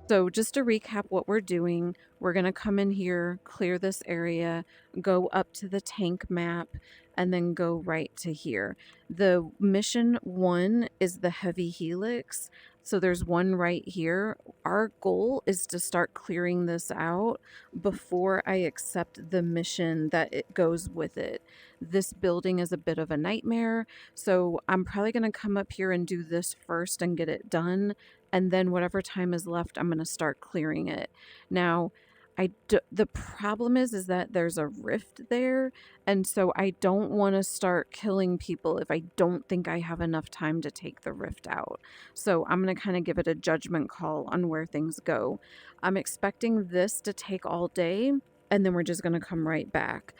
So just to recap what we're doing, we're going to come in here, clear this area, go up to the tank map, and then go right to here. The mission 1 is the heavy helix. So there's one right here. Our goal is to start clearing this out before I accept the mission that it goes with it. This building is a bit of a nightmare, so I'm probably going to come up here and do this first and get it done, and then whatever time is left, I'm going to start clearing it. Now, the problem is that there's a rift there, and so I don't want to start killing people if I don't think I have enough time to take the rift out. So I'm going to kind of give it a judgment call on where things go. I'm expecting this to take all day, and then we're just going to come right back.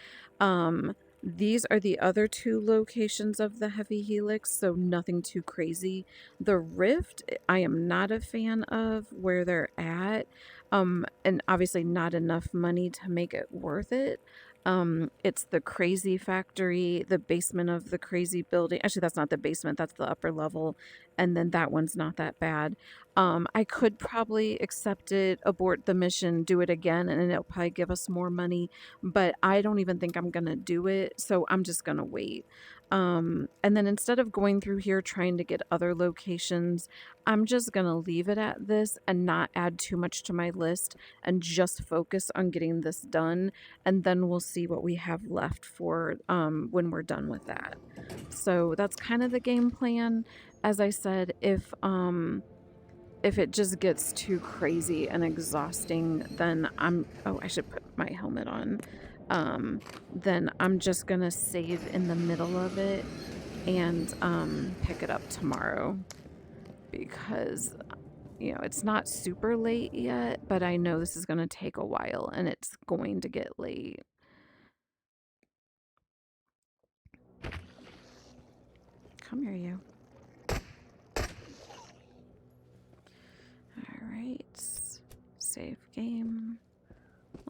These are the other 2 locations of the heavy helix, so nothing too crazy. The rift, I am not a fan of where they're at, and obviously not enough money to make it worth it. It's the crazy factory, the basement of the crazy building. Actually, that's not the basement, that's the upper level, and then that one's not that bad. I could probably accept it, abort the mission, do it again, and it'll probably give us more money, but I don't even think I'm gonna do it, so I'm just gonna wait. And then instead of going through here trying to get other locations, I'm just gonna leave it at this and not add too much to my list and just focus on getting this done, and then we'll see what we have left for when we're done with that. So that's kind of the game plan. As I said, if it just gets too crazy and exhausting, then oh, I should put my helmet on. Then I'm just gonna save in the middle of it and pick it up tomorrow, because it's not super late yet, but I know this is gonna take a while and it's going to get late. Come here, you. Alright. Save game.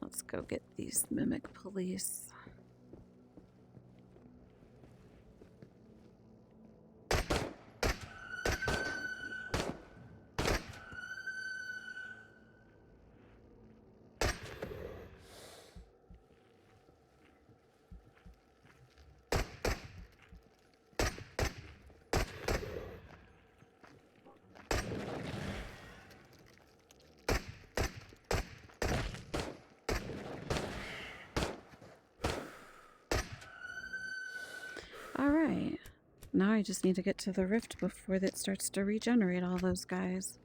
Let's go get these mimic police. Alright. Now I just need to get to the rift before it starts to regenerate all those guys.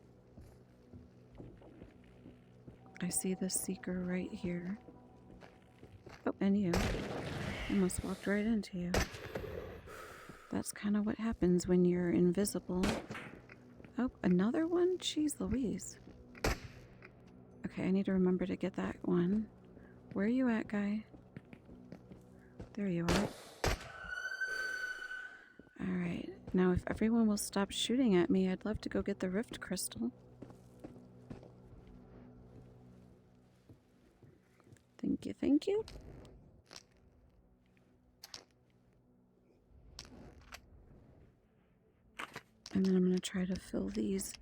I see the seeker right here. Oh, and you. Almost walked right into you. That's kind of what happens when you're invisible. Oh, another one? Jeez Louise. Okay, I need to remember to get that one. Where are you at, guy? There you are. Alright, now if everyone will stop shooting at me, I'd love to go get the rift crystal. Thank you, thank you. And then I'm going to try to fill these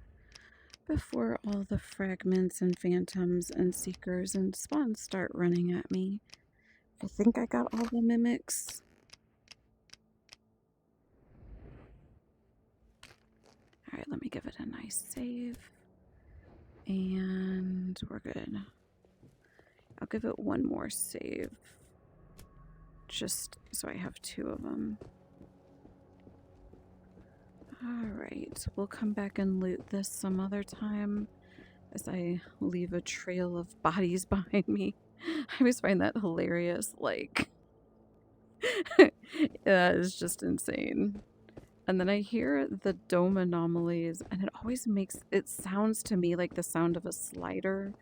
before all the fragments and phantoms and seekers and spawns start running at me. I think I got all the mimics. Alright, let me give it a nice save. And we're good. I'll give it one more save, just so I have 2 of them. Alright, we'll come back and loot this some other time as I leave a trail of bodies behind me. I always find that hilarious, like, that is just insane. And then I hear the dome anomalies, and it always it sounds to me like the sound of a slider.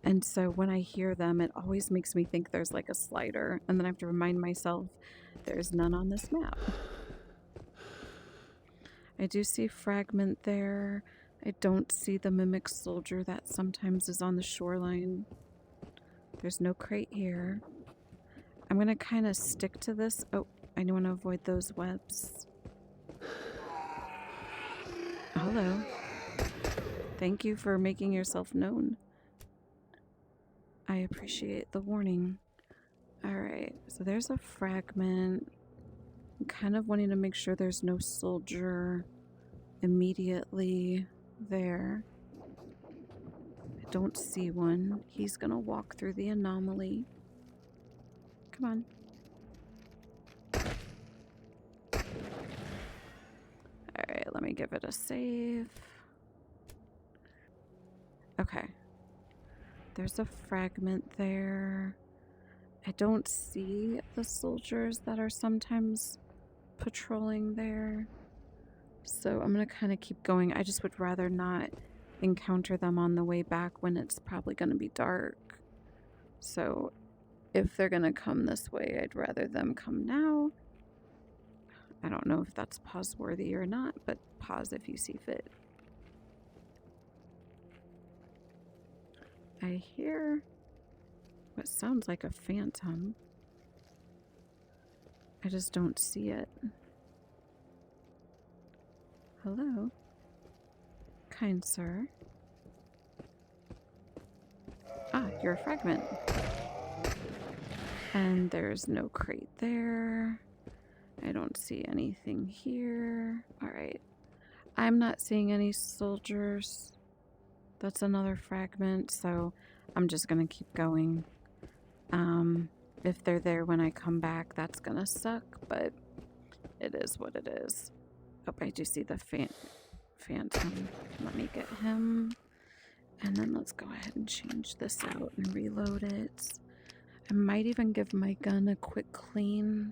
And so when I hear them, it always makes me think there's like a slider. And then I have to remind myself there's none on this map. I do see fragment there. I don't see the mimic soldier that sometimes is on the shoreline. There's no crate here. I'm going to kind of stick to this. Oh, I want to avoid those webs. Hello. Thank you for making yourself known. I appreciate the warning. Alright, so there's a fragment. I'm kind of wanting to make sure there's no soldier immediately there. I don't see one. He's gonna walk through the anomaly. Come on. Alright, let me give it a save. Okay. There's a fragment there. I don't see the soldiers that are sometimes patrolling there. So I'm gonna kind of keep going. I just would rather not encounter them on the way back when it's probably gonna be dark. So if they're gonna come this way, I'd rather them come now. I don't know if that's pause worthy or not, but pause if you see fit. I hear what sounds like a phantom. I just don't see it. Hello? Kind sir. Ah, you're a fragment. And there's no crate there. I don't see anything here. Alright. I'm not seeing any soldiers. That's another fragment, so I'm just gonna keep going. If they're there when I come back, that's gonna suck, but it is what it is. Oh, I do see the phantom. Let me get him. And then let's go ahead and change this out and reload it. I might even give my gun a quick clean.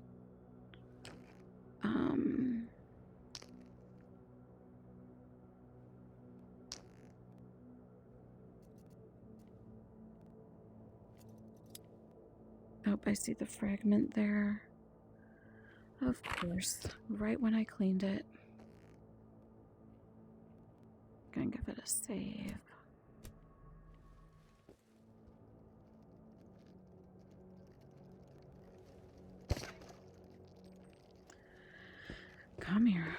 Oh, I see the fragment there. Of course, right when I cleaned it. Gonna give it a save. Come here.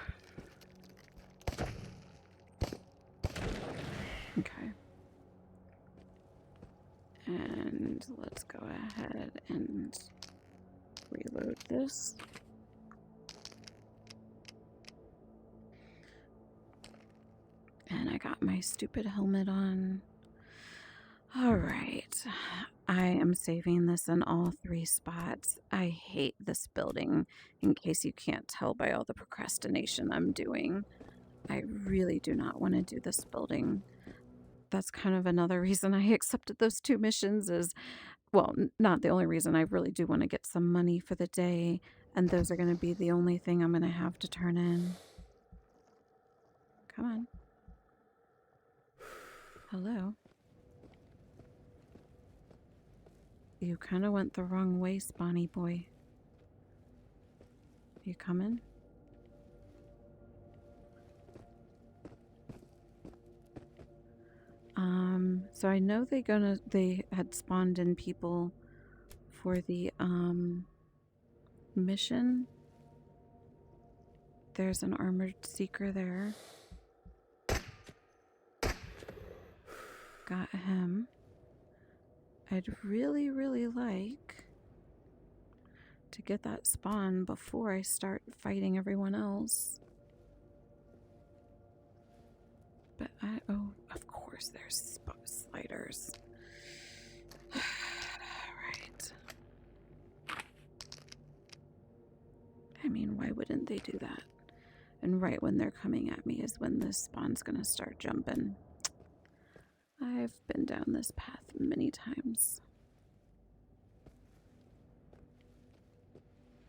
Okay. And let's go ahead and reload this. And I got my stupid helmet on. Alright. I am saving this in all 3 spots. I hate this building, in case you can't tell by all the procrastination I'm doing. I really do not want to do this building. That's kind of another reason I accepted those 2 missions is, well, not the only reason. I really do want to get some money for the day, and those are going to be the only thing I'm going to have to turn in. Come on. Hello. You kind of went the wrong way, Spawny boy. You coming? So I know they had spawned in people for the mission. There's an armored seeker there. Got him. I'd really, really like to get that spawn before I start fighting everyone else. But oh, of course there's sliders. Right. I mean, why wouldn't they do that? And right when they're coming at me is when this spawn's gonna start jumping. I've been down this path many times.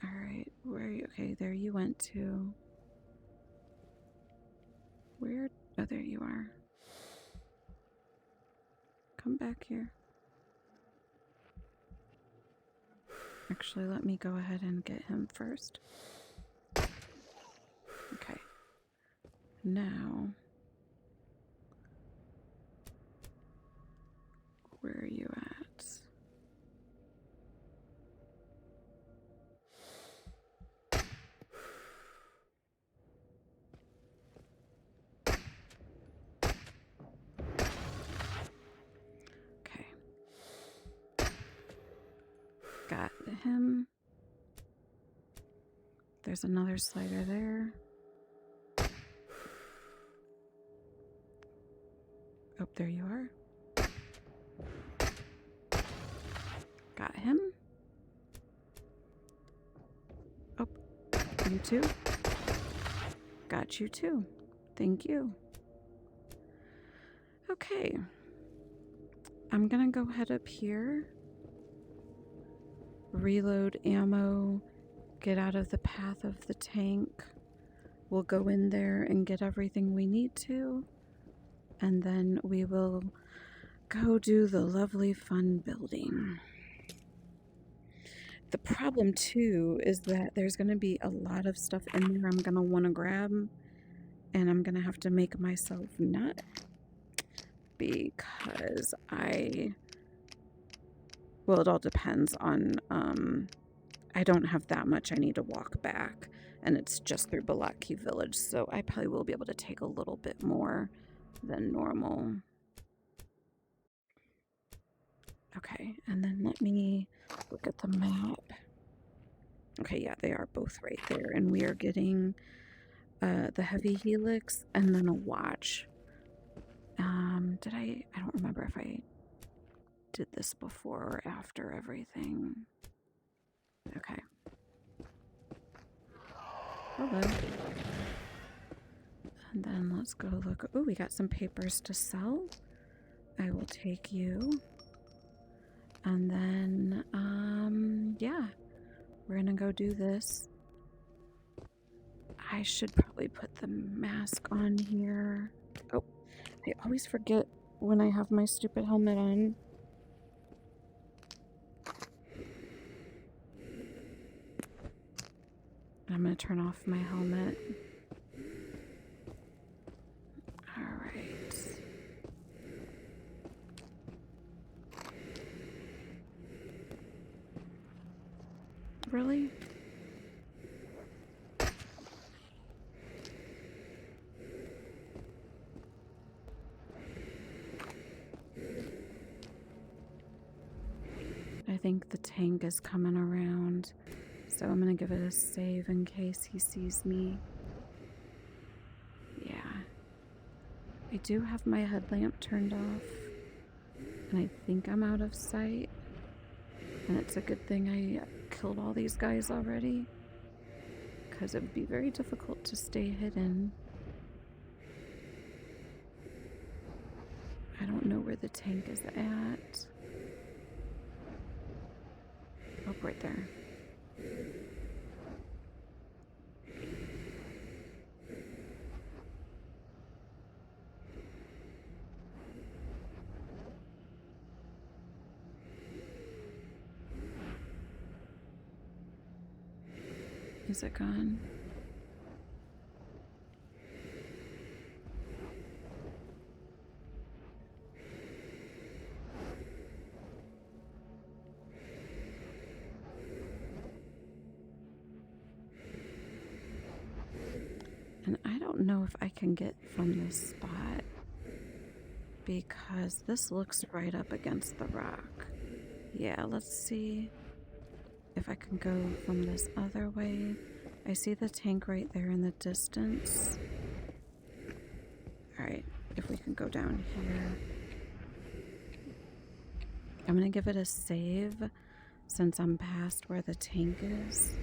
Alright, where are you? Okay, there you went to. Where? Oh, there you are. Come back here. Actually, let me go ahead and get him first. Okay. Now, where are you at? Got him. There's another slider there. Oh, there you are. Got him. Oh, you too. Got you too. Thank you. Okay. I'm gonna go head up here, reload ammo, get out of the path of the tank. We'll go in there and get everything we need to, and then we will go do the lovely fun building. The problem too is that there's going to be a lot of stuff in there I'm going to want to grab, and I'm going to have to make myself nut because well, it all depends on, I don't have that much I need to walk back, and it's just through Balaki Village, so I probably will be able to take a little bit more than normal. Okay, and then let me look at the map. Okay, yeah, they are both right there, and we are getting the heavy helix and then a watch. I don't remember if I did this before or after everything. Okay. Hello. And then let's go look. Oh, we got some papers to sell. I will take you. And then, yeah, we're gonna go do this. I should probably put the mask on here. Oh, I always forget when I have my stupid helmet on. I'm gonna turn off my helmet. Alright. Really? I think the tank is coming around, so I'm gonna give it a save in case he sees me. Yeah. I do have my headlamp turned off, and I think I'm out of sight. And it's a good thing I killed all these guys already, because it would be very difficult to stay hidden. I don't know where the tank is at. Oh, right there. Is it gone? And I don't know if I can get from this spot because this looks right up against the rock. Yeah, let's see if I can go from this other way. I see the tank right there in the distance. Alright, if we can go down here. I'm gonna give it a save since I'm past where the tank is.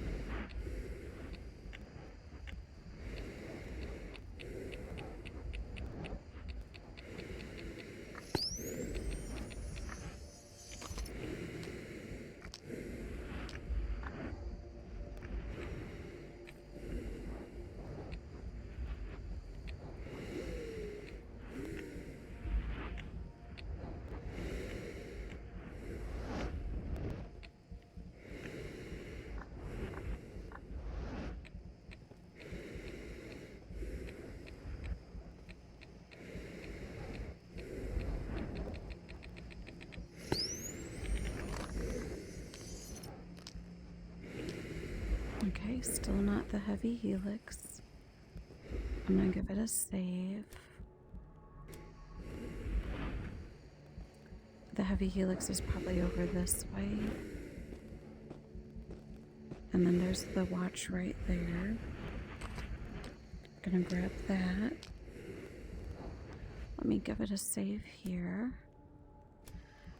Okay, still not the heavy helix. I'm gonna give it a save. The heavy helix is probably over this way. And then there's the watch right there. Gonna grab that. Let me give it a save here.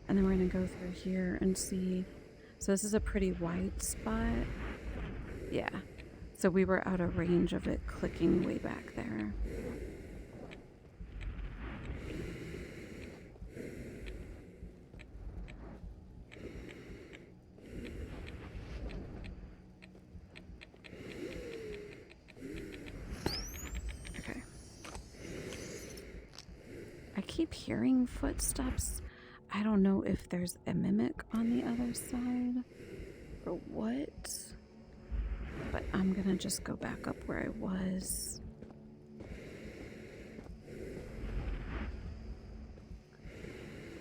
And then we're gonna go through here and see. So this is a pretty wide spot. Yeah. So we were out of range of it clicking way back there. Okay. I keep hearing footsteps. I don't know if there's a mimic on the other side or what. But I'm gonna just go back up where I was.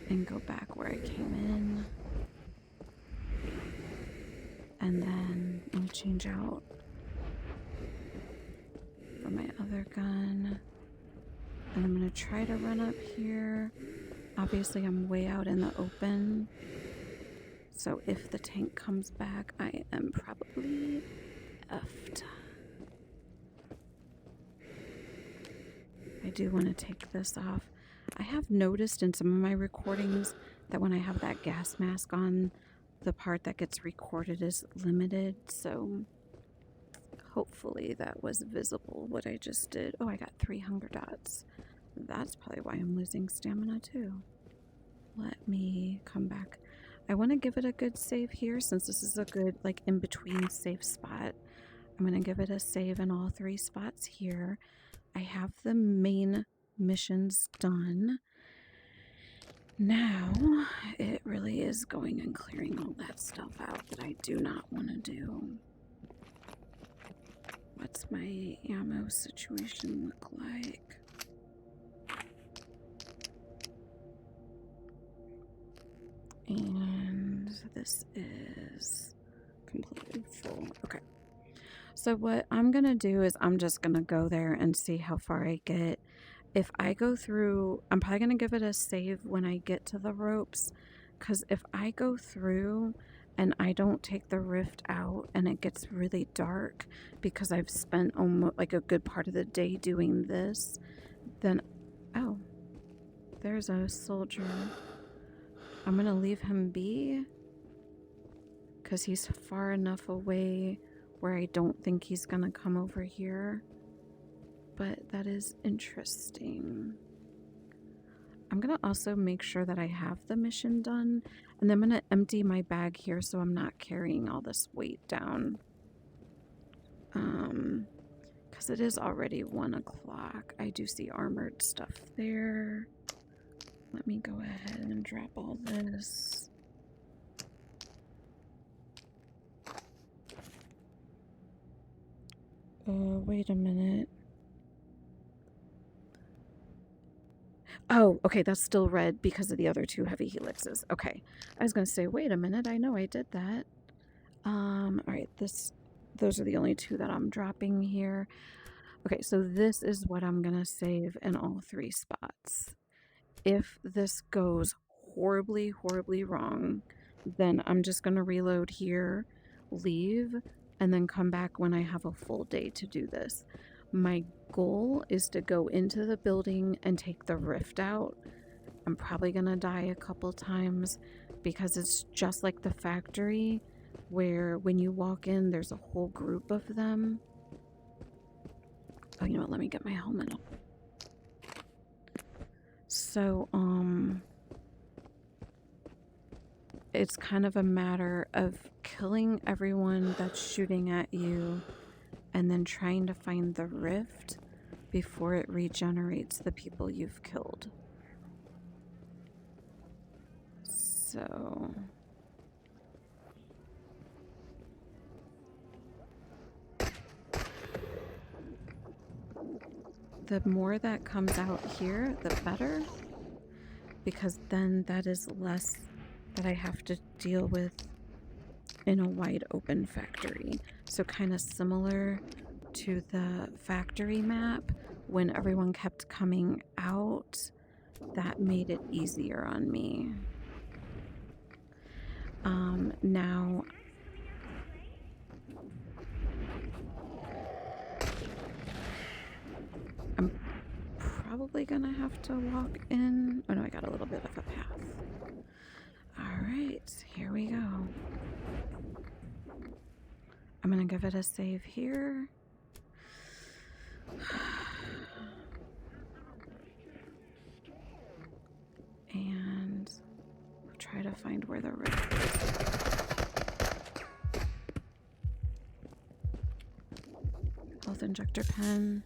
And go back where I came in. And then I'm gonna change out for my other gun. And I'm gonna try to run up here. Obviously I'm way out in the open. So if the tank comes back, I am probably effed. I do want to take this off. I have noticed in some of my recordings that when I have that gas mask on, the part that gets recorded is limited. So hopefully that was visible what I just did. Oh, I got 3 hunger dots. That's probably why I'm losing stamina too. Let me come back. I want to give it a good save here since this is a good like in between safe spot. I'm going to give it a save in all 3 spots here. I have the main missions done. Now it really is going and clearing all that stuff out that I do not want to do. What's my ammo situation look like? And this is completely full. Okay. So what I'm going to do is I'm just going to go there and see how far I get. If I go through, I'm probably going to give it a save when I get to the ropes. Because if I go through and I don't take the rift out and it gets really dark because I've spent almost like a good part of the day doing this, then, oh, there's a soldier. I'm going to leave him be because he's far enough away where I don't think he's going to come over here. But that is interesting. I'm going to also make sure that I have the mission done. And then I'm going to empty my bag here so I'm not carrying all this weight down. Because it is already 1 o'clock. I do see armored stuff there. Let me go ahead and drop all this. Wait a minute. Oh, okay, that's still red because of the other 2 heavy helixes. Okay, I was gonna say, wait a minute, I know I did that. All right, those are the only 2 that I'm dropping here. Okay, so this is what I'm gonna save in all 3 spots. If this goes horribly, horribly wrong, then I'm just gonna reload here, leave, and then come back when I have a full day to do this. My goal is to go into the building and take the rift out. I'm probably gonna die a couple times because it's just like the factory where when you walk in, there's a whole group of them. Oh, you know what? Let me get my helmet up. So, it's kind of a matter of killing everyone that's shooting at you and then trying to find the rift before it regenerates the people you've killed. So... the more that comes out here, the better. Because then that is less that I have to deal with in a wide open factory. So kind of similar to the factory map, when everyone kept coming out, that made it easier on me. Now, probably gonna have to walk in. Oh no, I got a little bit of a path. Alright, here we go. I'm gonna give it a save here. And try to find where the rift is. Health injector pen.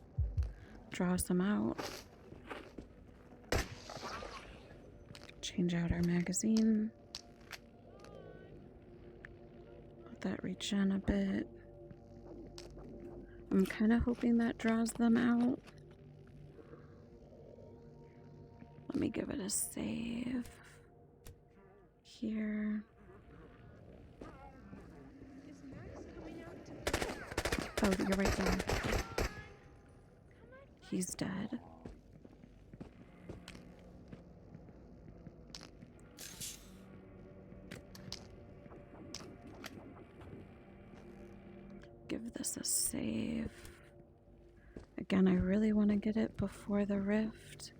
Draw some out. Change out our magazine. Let that regen a bit. I'm kind of hoping that draws them out. Let me give it a save. Here. Oh, you're right there. He's dead. Give this a save. Again, I really want to get it before the rift.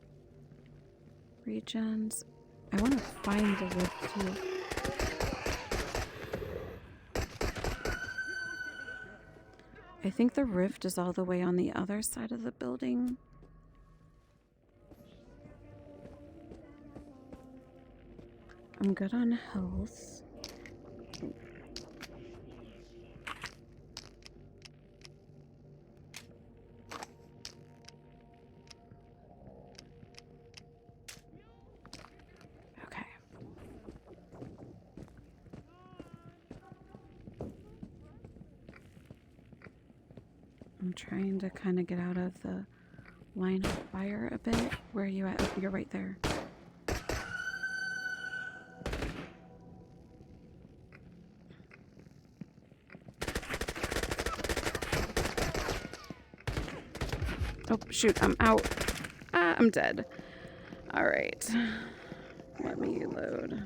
Regens. I want to find the rift too. I think the rift is all the way on the other side of the building. I'm good on health. Okay. I'm trying to kind of get out of the line of fire a bit. Where are you at? Oh, you're right there. Oh, shoot, I'm out. Ah, I'm dead. All right. Let me load.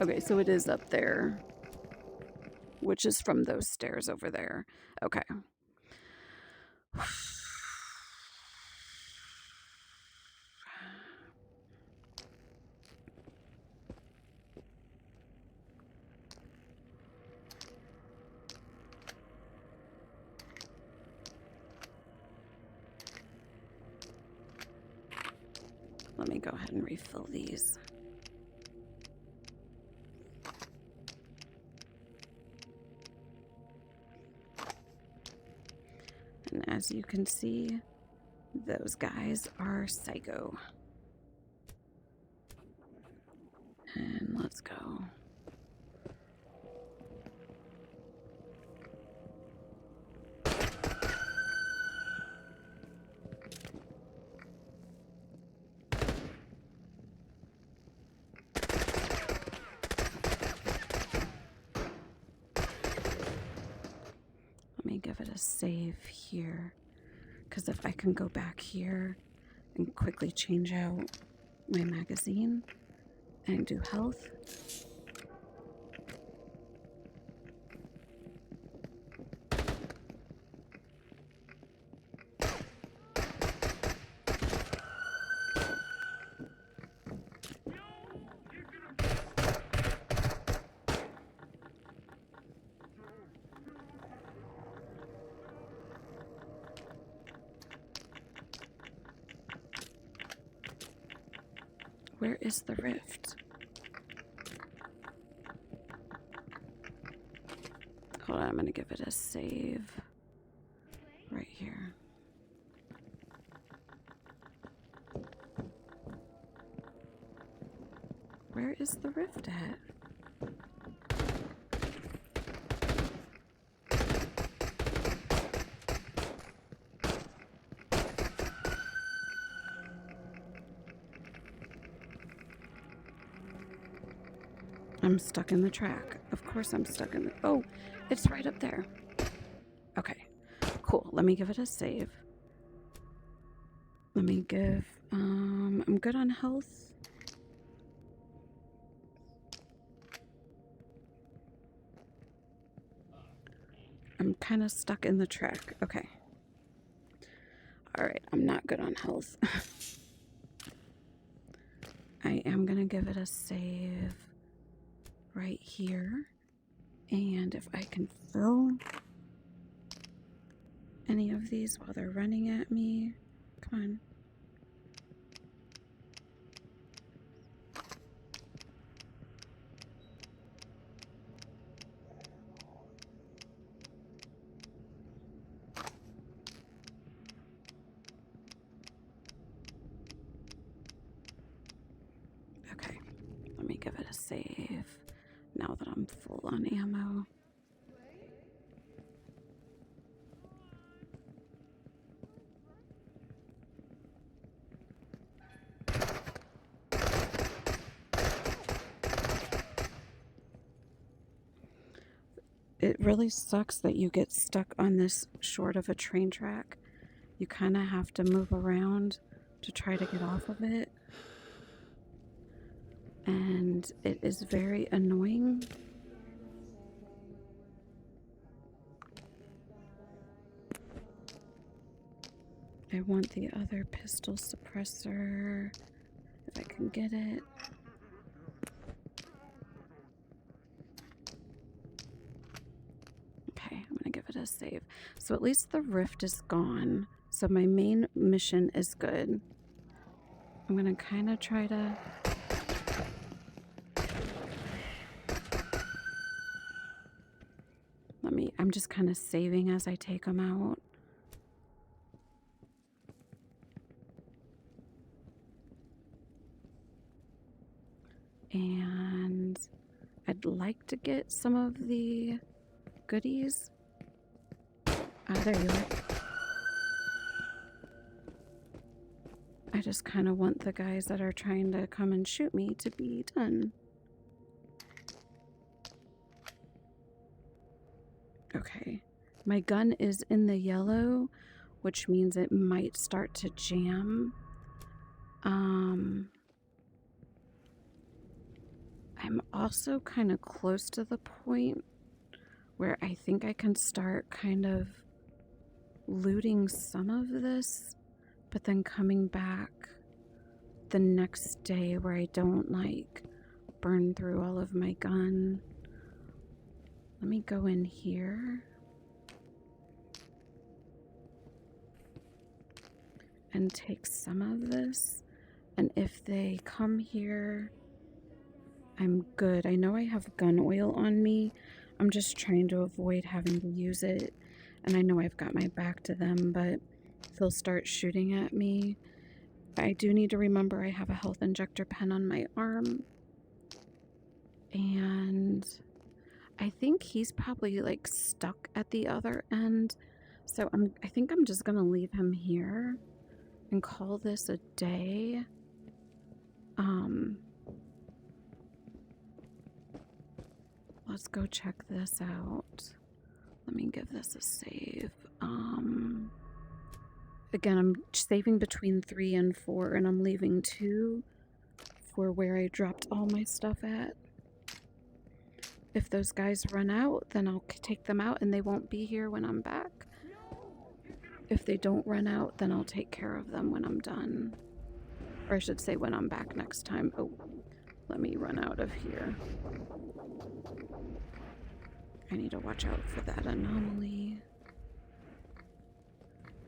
Okay, so it is up there, which is from those stairs over there. Okay. Let me go ahead and refill these. And as you can see, those guys are psycho. And let's go. Let me give it a save here, because if I can go back here and quickly change out my magazine and do health. Where is the rift? Hold on, I'm gonna give it a save right here. Where is the rift at? I'm stuck in the track. Of course I'm stuck in the... Oh, it's right up there. Okay, cool. Let me give it a save. Let me give... I'm good on health. I'm kind of stuck in the track. Okay. Alright, I'm not good on health. I am gonna give it a save right here. And if I can fill any of these while they're running at me. Come on. Okay, let me give it a save now that I'm full on ammo. It really sucks that you get stuck on this short of a train track. You kind of have to move around to try to get off of it. And it is very annoying. I want the other pistol suppressor, if I can get it. Okay, I'm gonna give it a save. So at least the rift is gone. So my main mission is good. I'm gonna kind of try to... I'm just kind of saving as I take them out. And I'd like to get some of the goodies. There you are. I just kind of want the guys that are trying to come and shoot me to be done. Okay. My gun is in the yellow, which means it might start to jam. I'm also kind of close to the point where I think I can start kind of looting some of this, but then coming back the next day where I don't like burn through all of my gun. Let me go in here and take some of this, and if they come here, I'm good. I know I have gun oil on me. I'm just trying to avoid having to use it, and I know I've got my back to them, but if they'll start shooting at me, I do need to remember I have a health injector pen on my arm, and I think he's probably like stuck at the other end, so I think I'm just gonna leave him here and call this a day. Let's go check this out. Let me give this a save. Again, I'm saving between 3 and 4, and I'm leaving 2 for where I dropped all my stuff at. If those guys run out, then I'll take them out and they won't be here when I'm back. If they don't run out, then I'll take care of them when I'm done. Or I should say when I'm back next time. Oh, let me run out of here. I need to watch out for that anomaly.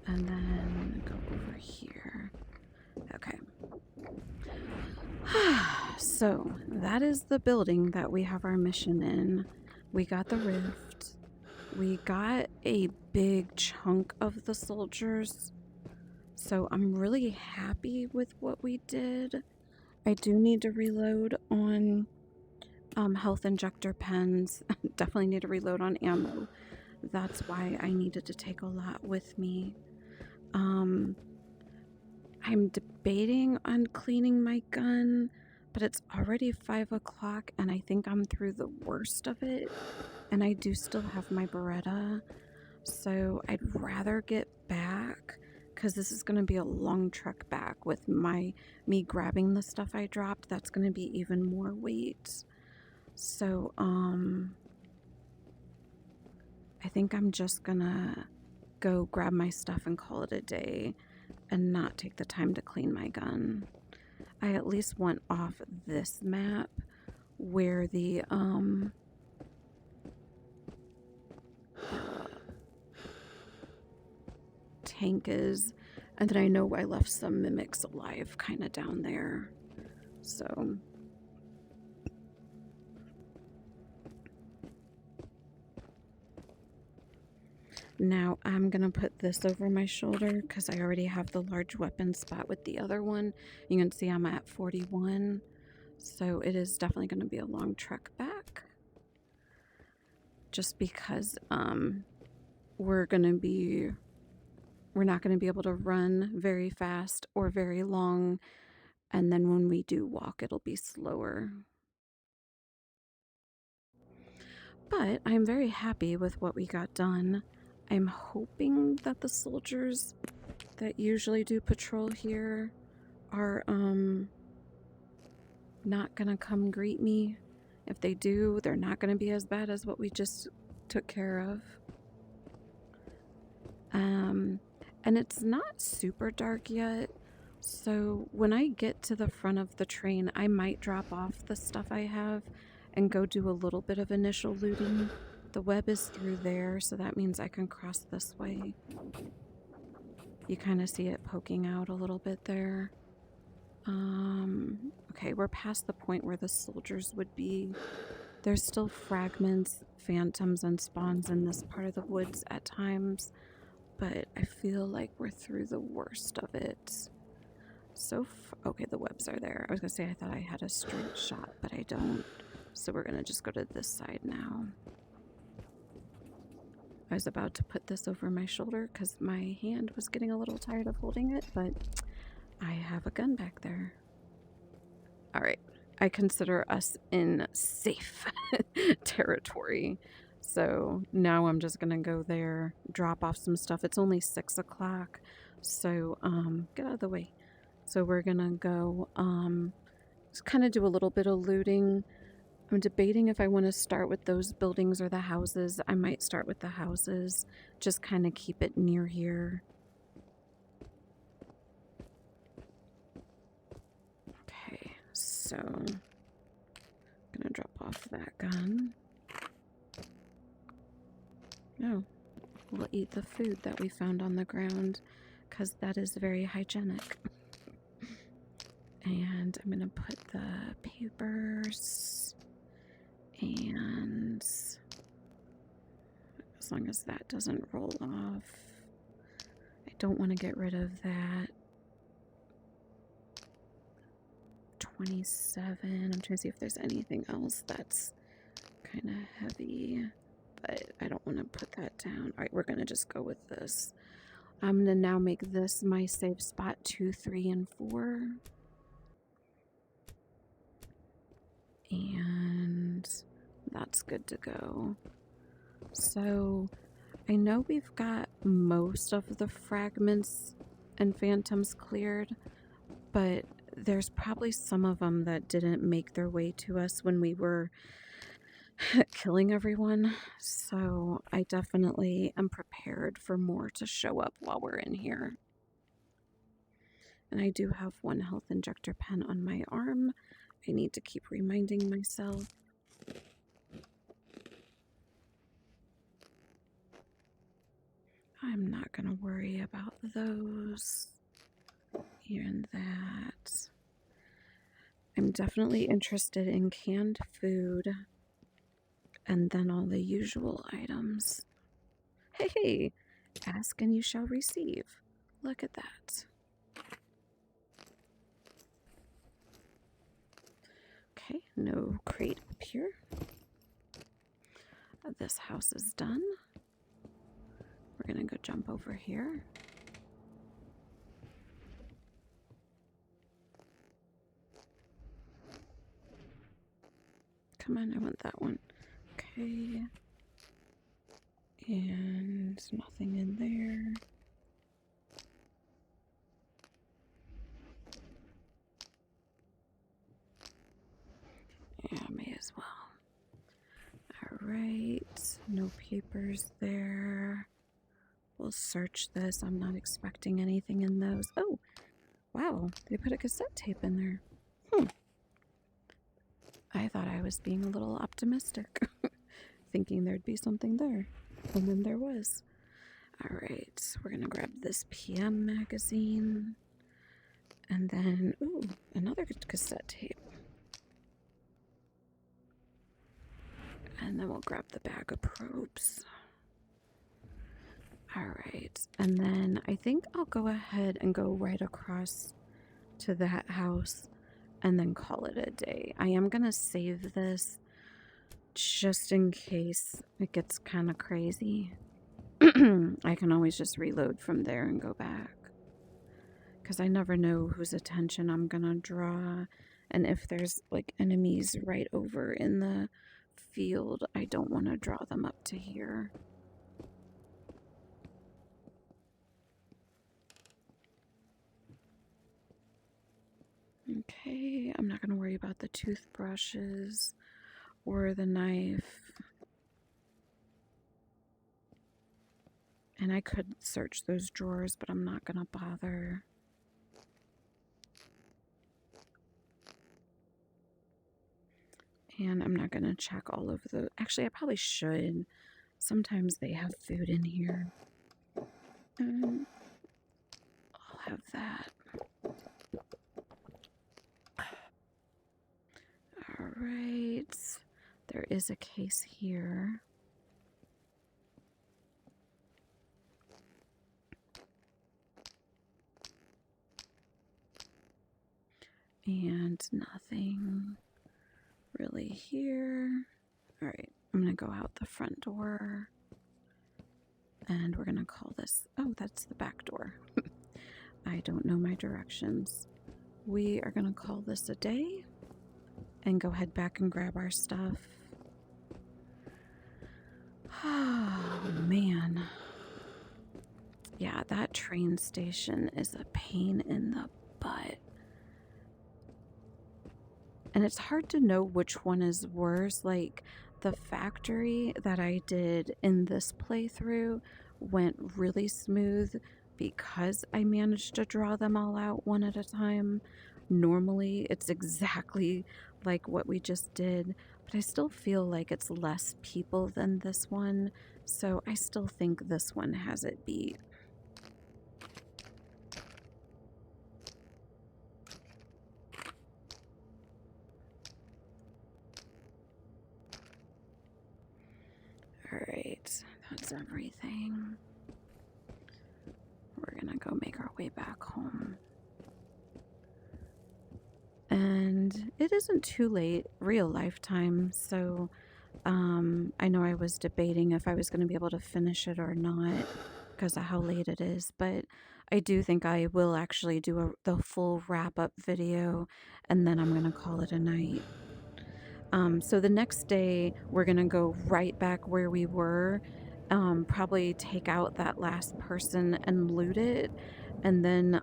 And then go over here. Okay. So, that is the building that we have our mission in. We got the rift. We got a big chunk of the soldiers. So, I'm really happy with what we did. I do need to reload on health injector pens. Definitely need to reload on ammo. That's why I needed to take a lot with me. I'm debating on cleaning my gun, but it's already 5 o'clock and I think I'm through the worst of it. And I do still have my Beretta, so I'd rather get back, because this is going to be a long trek back with me grabbing the stuff I dropped. That's going to be even more weight. So, I think I'm just gonna go grab my stuff and call it a day. and not take the time to clean my gun. I at least want off this map where the tank is, and then I know I left some mimics alive kind of down there. So now I'm gonna put this over my shoulder because I already have the large weapon spot with the other one. You can see I'm at 41, so it is definitely gonna be a long trek back. Just because we're not gonna be able to run very fast or very long, and then when we do walk, it'll be slower. But I'm very happy with what we got done. I'm hoping that the soldiers that usually do patrol here are not gonna come greet me. If they do, they're not gonna be as bad as what we just took care of. And it's not super dark yet, so when I get to the front of the train, I might drop off the stuff I have and go do a little bit of initial looting. The web is through there, so that means I can cross this way. You kind of see it poking out a little bit there. Okay, we're past the point where the soldiers would be. There's still fragments, phantoms, and spawns in this part of the woods at times, but I feel like we're through the worst of it. Okay, the webs are there. I was gonna say I thought I had a straight shot, but I don't. So we're gonna just go to this side now. I was about to put this over my shoulder because my hand was getting a little tired of holding it, but I have a gun back there. All right, I consider us in safe territory. So now I'm just gonna go there, drop off some stuff. It's only 6 o'clock, so get out of the way. So we're gonna go just kind of do a little bit of looting. I'm debating if I want to start with those buildings or the houses. I might start with the houses, just kind of keep it near here. Okay, so I'm gonna drop off that gun. No, we'll eat the food that we found on the ground because that is very hygienic. And I'm gonna put the papers, and as long as that doesn't roll off, I don't want to get rid of that. 27. I'm trying to see if there's anything else that's kind of heavy, but I don't want to put that down. All right, we're gonna just go with this. I'm gonna now make this my safe spot 2, 3, and 4. And that's good to go. So I know we've got most of the fragments and phantoms cleared, but there's probably some of them that didn't make their way to us when we were killing everyone. So I definitely am prepared for more to show up while we're in here. And I do have 1 health injector pen on my arm. I need to keep reminding myself. I'm not going to worry about those. And that. I'm definitely interested in canned food. And then all the usual items. Hey, ask and you shall receive. Look at that. Okay, no crate up here. This house is done. We're gonna go jump over here. Come on, I want that one. Okay. And nothing in there. Yeah, may as well. All right, no papers there. We'll search this. I'm not expecting anything in those. Oh, wow. They put a cassette tape in there. I thought I was being a little optimistic, thinking there'd be something there. And then there was. Alright, we're gonna grab this PM magazine. And then, ooh, another cassette tape. And then we'll grab the bag of probes. Alright, and then I think I'll go ahead and go right across to that house and then call it a day. I am gonna save this just in case it gets kind of crazy. I can always just reload from there and go back. Because I never know whose attention I'm gonna draw. And if there's like enemies right over in the field, I don't want to draw them up to here. Okay, I'm not going to worry about the toothbrushes or the knife. And I could search those drawers, but I'm not going to bother. And I'm not going to check all of the... Actually, I probably should. Sometimes they have food in here. I'll have that. Alright. There is a case here. And nothing really here. Alright, I'm going to go out the front door. And we're going to call this... Oh, that's the back door. I don't know my directions. We are going to call this a day and go head back and grab our stuff. Oh, man. Yeah, that train station is a pain in the butt. And it's hard to know which one is worse. Like, the factory that I did in this playthrough went really smooth because I managed to draw them all out one at a time. Normally, it's exactly like what we just did, but I still feel like it's less people than this one, so I still think this one has it beat. Alright, that's everything. We're gonna go make our way back home. And it isn't too late, real life time, so I know I was debating if I was going to be able to finish it or not because of how late it is, but I do think I will actually do the full wrap-up video, and then I'm going to call it a night. So the next day, we're going to go right back where we were, probably take out that last person and loot it, and then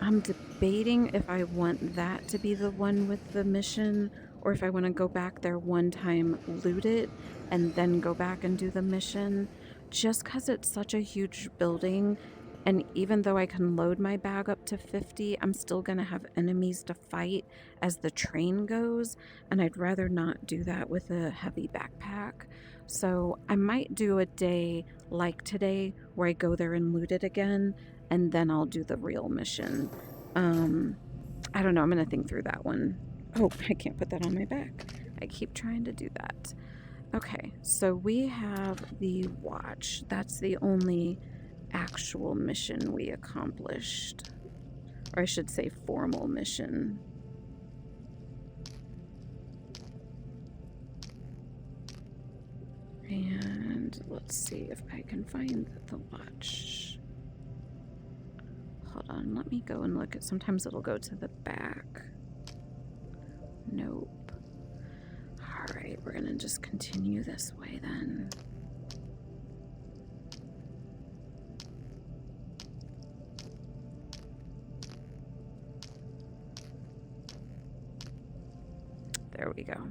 I'm debating if I want that to be the one with the mission, or if I want to go back there one time, loot it, and then go back and do the mission. Just because it's such a huge building, and even though I can load my bag up to 50, I'm still going to have enemies to fight as the train goes, and I'd rather not do that with a heavy backpack. So I might do a day like today where I go there and loot it again, and then I'll do the real mission. I don't know. I'm going to think through that one. Oh, I can't put that on my back. I keep trying to do that. Okay, so we have the watch. That's the only actual mission we accomplished. Or I should say formal mission. And let's see if I can find the watch. Hold on, let me go and look at... Sometimes it'll go to the back. Nope. Alright, we're gonna just continue this way then. There we go.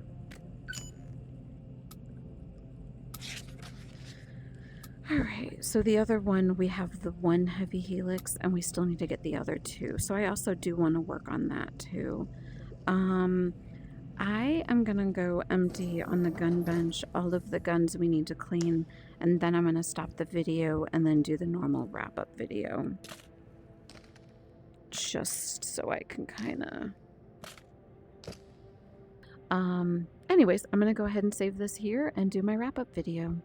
Alright, so the other one, we have the one heavy helix, and we still need to get the other two. So I also do want to work on that too. Um, I am gonna go empty on the gun bench all of the guns we need to clean, and then I'm gonna stop the video and then do the normal wrap-up video. Just so I can kinda... anyways, I'm gonna go ahead and save this here and do my wrap-up video.